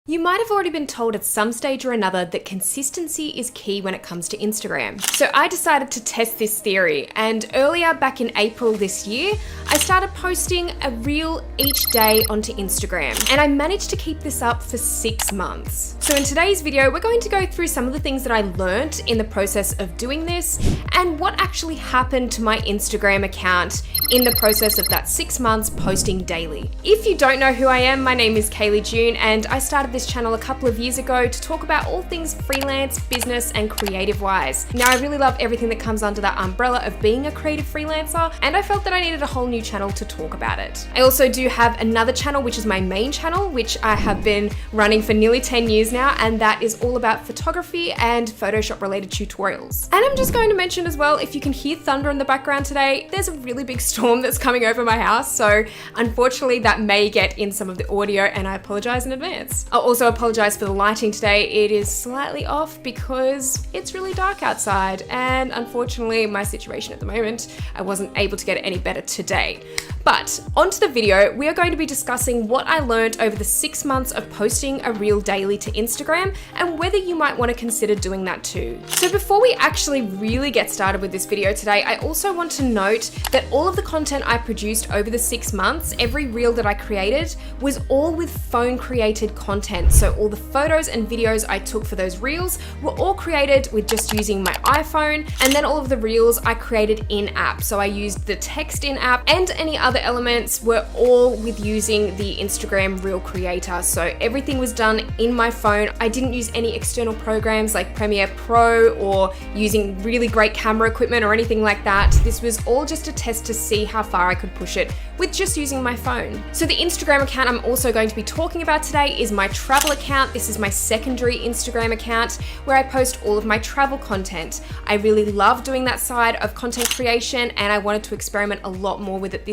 You might have already been told at some stage or another that consistency is key when it comes to Instagram. So I decided to test this theory, and earlier back in April this year, I started posting a reel each day onto Instagram, and I managed to keep this up for 6 months. So in today's video, we're going to go through some of the things that I learnt in the process of doing this and what actually happened to my Instagram account in the process of that 6 months posting daily. If you don't know who I am, my name is Yeazun, and I started this channel a couple of years ago to talk about all things freelance, business, and creative wise. Now, I really love everything that comes under that umbrella of being a creative freelancer, and I felt that I needed a whole new channel to talk about it. I also do have another channel, which is my main channel, which I have been running for nearly 10 years now, and that is all about photography and Photoshop related tutorials. And I'm just going to mention as well, if you can hear thunder in the background today, there's a really big storm that's coming over my house, so unfortunately that may get in some of the audio, and I apologize in advance. I'll also apologize for the lighting today. It is slightly off because it's really dark outside, and unfortunately my situation at the moment, I wasn't able to get it any better today. But onto the video, we are going to be discussing what I learned over the 6 months of posting a reel daily to Instagram and whether you might want to consider doing that too. So before we actually really get started with this video today, I also want to note that all of the content I produced over the 6 months, every reel that I created, was all with phone created content. So all the photos and videos I took for those reels were all created with just using my iPhone, and then all of the reels I created in app. So I used the text in app, and any other elements were all with using the Instagram Reel Creator. So everything was done in my phone. I didn't use any external programs like Premiere Pro or using really great camera equipment or anything like that. This was all just a test to see how far I could push it with just using my phone. So the Instagram account I'm also going to be talking about today is my travel account. This is my secondary Instagram account where I post all of my travel content. I really love doing that side of content creation, and I wanted to experiment a lot more with it this